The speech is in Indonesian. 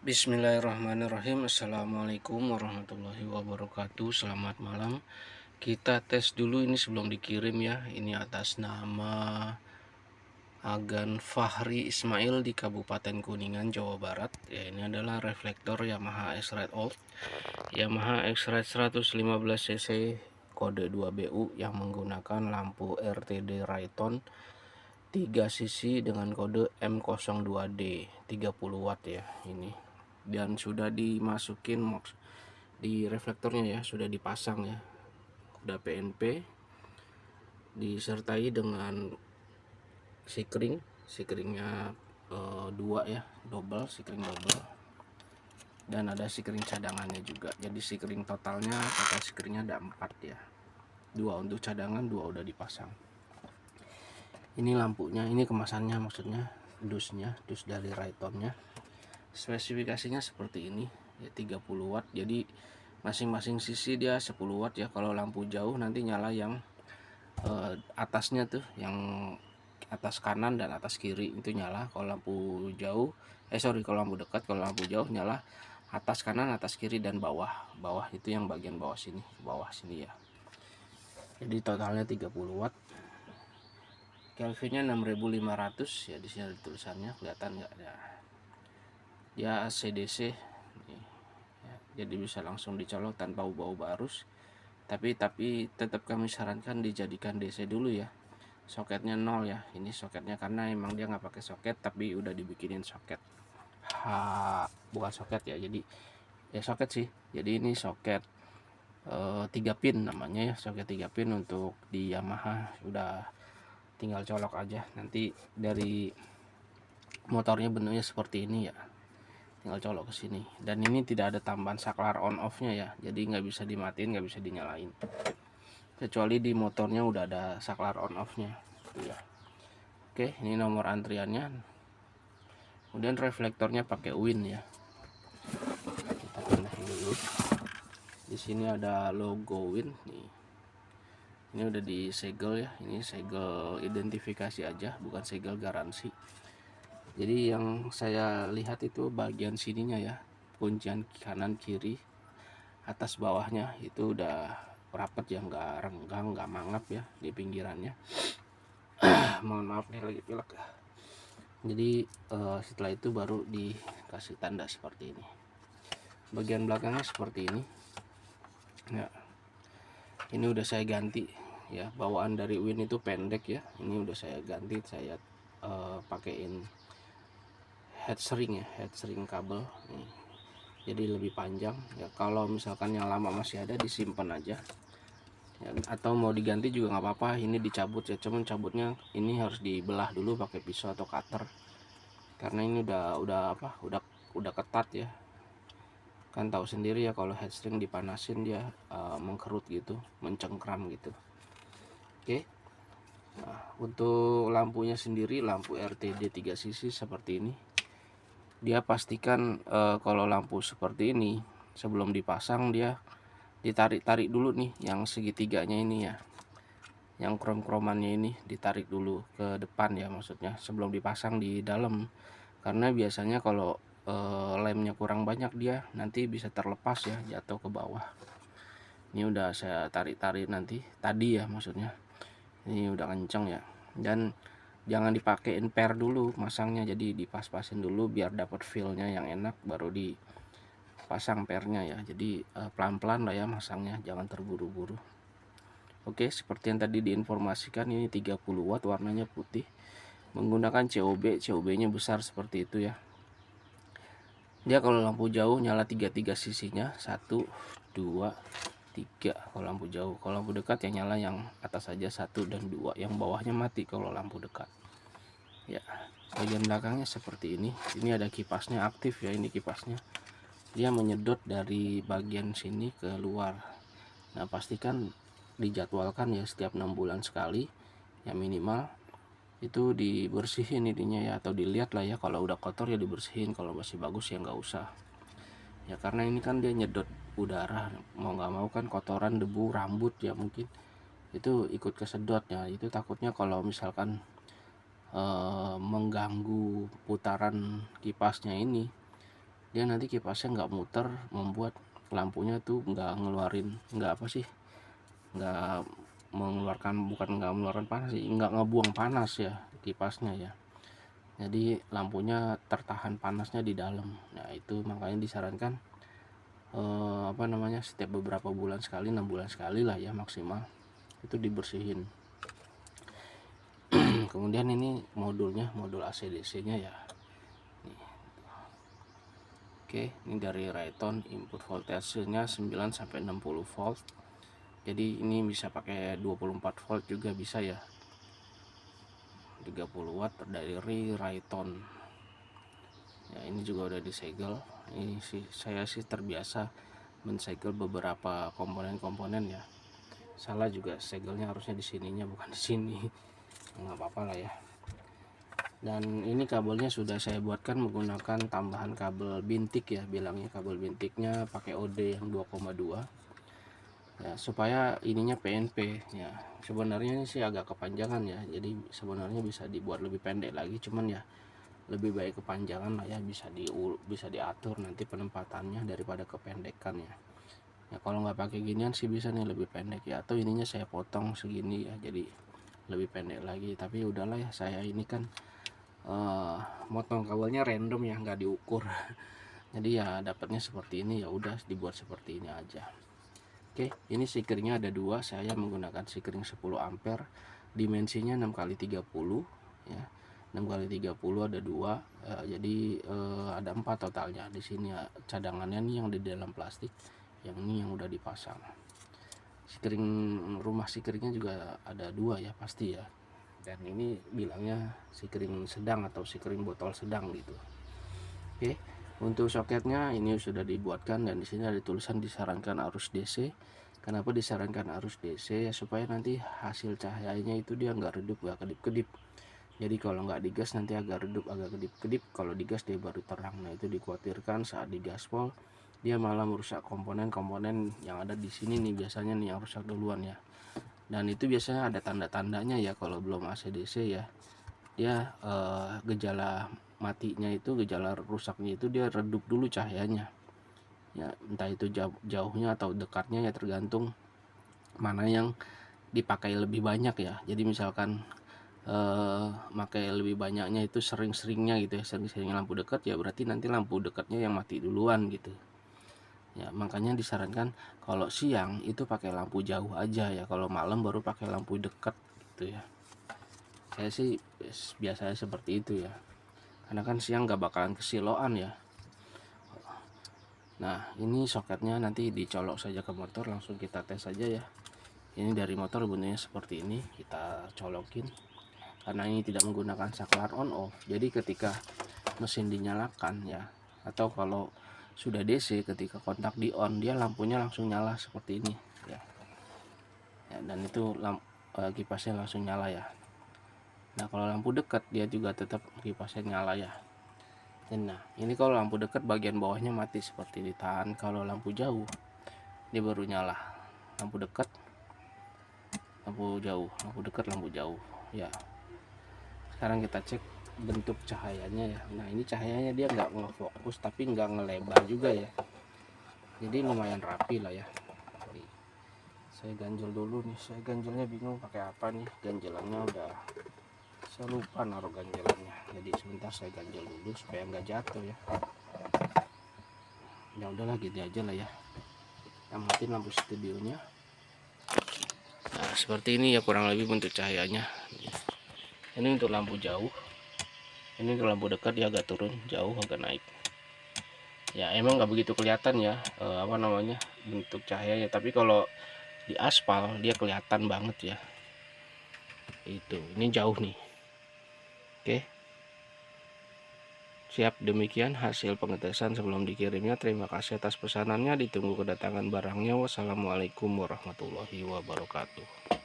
Bismillahirrahmanirrahim. Assalamualaikum warahmatullahi wabarakatuh. Selamat malam. Kita tes dulu ini sebelum dikirim ya. Ini atas nama Agan Fahri Ismail di Kabupaten Kuningan, Jawa Barat. Ya, ini adalah reflektor Yamaha X-Rite Old. Yamaha X-Rite 115 cc kode 2BU yang menggunakan lampu RTD Rayton 3 sisi dengan kode M02D 30 watt ya ini. Dan sudah dimasukin di reflektornya ya, sudah dipasang ya. Udah PNP disertai dengan sikringnya dua ya, double sikring double, dan ada sikring cadangannya juga. Jadi sikring total sikringnya ada 4 ya, 2 untuk cadangan, 2 udah dipasang. Ini lampunya, ini kemasannya, maksudnya dus dari Raytonnya. Spesifikasinya seperti ini ya, 30 watt. Jadi masing-masing sisi dia 10 watt ya. Kalau lampu jauh nanti nyala yang atasnya tuh, yang atas kanan dan atas kiri itu nyala. Kalau lampu jauh kalau lampu dekat, kalau lampu jauh nyala atas kanan, atas kiri, dan bawah itu yang bagian bawah sini ya. Jadi totalnya 30 watt. Kelvinnya 6500 ya, di sini ada tulisannya, kelihatan nggak ya? Ya CDC nih, ya, jadi bisa langsung dicolok tanpa ubah-ubah arus. Tapi tetap kami sarankan dijadikan DC dulu ya. Soketnya 0 ya. Ini soketnya karena emang dia nggak pakai soket, tapi udah dibikinin soket. Bukan soket ya, jadi ya soket sih. Jadi ini soket 3 pin namanya ya, soket 3 pin untuk di Yamaha. Udah tinggal colok aja. Nanti dari motornya bentuknya seperti ini ya, tinggal colok ke sini. Dan ini tidak ada tambahan saklar on off nya ya, jadi nggak bisa dimatiin, nggak bisa dinyalain, kecuali di motornya udah ada saklar on off nya ya. Oke, ini nomor antriannya. Kemudian reflektornya pakai Win ya, kita pindahin dulu. Di sini ada logo Win nih. Ini udah disegel ya, ini segel identifikasi aja, bukan segel garansi. Jadi yang saya lihat itu bagian sininya ya, kuncian kanan kiri atas bawahnya itu udah rapet ya, nggak renggang, nggak mangap ya di pinggirannya. Mohon maaf nih, lagi pilek ya. Jadi setelah itu baru dikasih tanda seperti ini. Bagian belakangnya seperti ini ya. Ini udah saya ganti ya, bawaan dari Win itu pendek ya, ini udah saya ganti, saya pakein headshrink ya, headshrink kabel nih. Jadi lebih panjang ya. Kalau misalkan yang lama masih ada, disimpan aja ya, atau mau diganti juga nggak apa-apa. Ini dicabut ya, cuman cabutnya ini harus dibelah dulu pakai pisau atau cutter, karena ini udah ketat ya. Kan tahu sendiri ya, kalau headshrink dipanasin dia mengkerut gitu, mencengkram gitu. Oke. Nah, untuk lampunya sendiri, lampu RTD 3 sisi seperti ini. Dia pastikan kalau lampu seperti ini sebelum dipasang dia ditarik dulu nih, yang segitiganya ini ya, yang krom-kromannya ini ditarik dulu ke depan ya, maksudnya sebelum dipasang di dalam. Karena biasanya kalau lemnya kurang banyak, dia nanti bisa terlepas ya, jatuh ke bawah. Ini udah saya tarik-tarik tadi ya, maksudnya ini udah kenceng ya. Dan jangan dipakein per dulu masangnya, jadi dipas-pasin dulu biar dapat feel-nya yang enak, baru dipasang pernya ya. Jadi pelan-pelan lah ya masangnya, jangan terburu-buru. Oke, seperti yang tadi diinformasikan, ini 30 watt, warnanya putih, menggunakan COB nya besar seperti itu ya. Dia kalau lampu jauh nyala 3 sisinya, 1 2 3 kalau lampu jauh. Kalau lampu dekat ya nyala yang atas saja, 1 dan 2, yang bawahnya mati kalau lampu dekat ya. Bagian belakangnya seperti ini. Ini ada kipasnya aktif ya, ini kipasnya dia menyedot dari bagian sini ke luar. Nah, pastikan dijadwalkan ya, setiap 6 bulan sekali ya minimal itu dibersihin ininya ya, atau dilihat lah ya, kalau udah kotor ya dibersihin, kalau masih bagus ya nggak usah ya. Karena ini kan dia nyedot udara, mau nggak mau kan kotoran, debu, rambut ya mungkin itu ikut kesedot ya. Itu takutnya kalau misalkan mengganggu putaran kipasnya ini, dia nanti kipasnya nggak muter, membuat lampunya tuh nggak ngeluarin, nggak mengeluarkan, bukan nggak mengeluarkan panas sih, nggak ngebuang panas ya kipasnya ya. Jadi lampunya tertahan panasnya di dalam. Nah itu makanya disarankan setiap beberapa bulan sekali, 6 bulan sekali lah ya maksimal, itu dibersihin. Kemudian ini modul AC/DC nya ya. Oke, ini dari Rayton, input voltasenya 9 sampai 60 volt. Jadi ini bisa pakai 24 volt juga bisa ya. 30 watt dari Rayton. Ya, ini juga udah disegel. Ini sih saya terbiasa mensegel beberapa komponen-komponen ya. Salah juga, segelnya harusnya di sininya bukan di sini. Nggak apa-apa lah ya. Dan ini kabelnya sudah saya buatkan menggunakan tambahan kabel bintik ya, bilangnya kabel bintiknya pakai OD yang 2,2 ya, supaya ininya PNP ya. Sebenarnya ini sih agak kepanjangan ya, jadi sebenarnya bisa dibuat lebih pendek lagi, cuman ya lebih baik kepanjangan lah ya, bisa diatur nanti penempatannya daripada kependekan ya. Ya kalau nggak pakai ginian sih bisa nih lebih pendek ya, atau ininya saya potong segini ya, jadi lebih pendek lagi. Tapi udahlah ya, saya ini kan motong kabelnya random ya, nggak diukur. Jadi ya dapatnya seperti ini, ya udah dibuat seperti ini aja. Oke, ini sikringnya ada dua, saya menggunakan sikring 10 ampere, dimensinya 6x30 ya. 6x30 ada dua, jadi ada 4 totalnya. Di sini ya, cadangannya nih yang di dalam plastik, yang ini yang udah dipasang. Sikring rumah sikringnya juga ada dua ya pasti ya. Dan ini bilangnya sikring sedang atau sikring botol sedang gitu. Oke, untuk soketnya ini sudah dibuatkan, dan di sini ada tulisan disarankan arus DC. Kenapa disarankan arus DC? Ya supaya nanti hasil cahayanya itu dia nggak redup, nggak kedip-kedip. Jadi kalau nggak digas nanti agak redup, agak kedip-kedip. Kalau digas dia baru terang. Nah itu dikhawatirkan saat digaspol dia malah merusak komponen-komponen yang ada di sini nih, biasanya nih yang rusak duluan ya. Dan itu biasanya ada tanda-tandanya ya kalau belum AC/DC ya. Dia gejala matinya itu, gejala rusaknya itu dia redup dulu cahayanya. Ya, entah itu jauhnya atau dekatnya ya, tergantung mana yang dipakai lebih banyak ya. Jadi misalkan pakai lebih banyaknya itu sering-seringnya gitu ya, sering-seringnya lampu dekat ya, berarti nanti lampu dekatnya yang mati duluan gitu. Ya, makanya disarankan kalau siang itu pakai lampu jauh aja ya, kalau malam baru pakai lampu dekat gitu ya. Saya sih biasanya seperti itu ya, karena kan siang nggak bakalan kesiloan ya. Nah ini soketnya nanti dicolok saja ke motor, langsung kita tes saja ya. Ini dari motor bentuknya seperti ini, kita colokin. Karena ini tidak menggunakan saklar on off, jadi ketika mesin dinyalakan ya, atau kalau sudah DC ketika kontak di on, dia lampunya langsung nyala seperti ini ya. Dan itu kipasnya langsung nyala ya. Nah kalau lampu dekat dia juga tetap kipasnya nyala ya. Dan nah ini kalau lampu dekat bagian bawahnya mati seperti ditahan. Kalau lampu jauh dia baru nyala. Lampu dekat, lampu jauh, lampu dekat, lampu jauh ya. Sekarang kita cek bentuk cahayanya ya. Nah ini cahayanya dia nggak ngefokus tapi nggak ngelebar juga ya, jadi lumayan rapi lah ya. Jadi, saya ganjel dulu nih, saya ganjelnya bingung pakai apa nih, ganjelannya udah saya lupa naruh ganjelannya, jadi sebentar saya ganjel dulu supaya nggak jatuh ya. Ya udahlah gitu aja lah ya, yang penting lampu studionya. Nah seperti ini ya kurang lebih bentuk cahayanya. Ini untuk lampu jauh, ini untuk lampu dekat dia agak turun, jauh agak naik ya. Emang nggak begitu kelihatan ya bentuk cahayanya, tapi kalau di aspal dia kelihatan banget ya. Itu ini jauh nih. Oke, siap. Demikian hasil pengetesan sebelum dikirimnya. Terima kasih atas pesanannya, ditunggu kedatangan barangnya. Wassalamualaikum warahmatullahi wabarakatuh.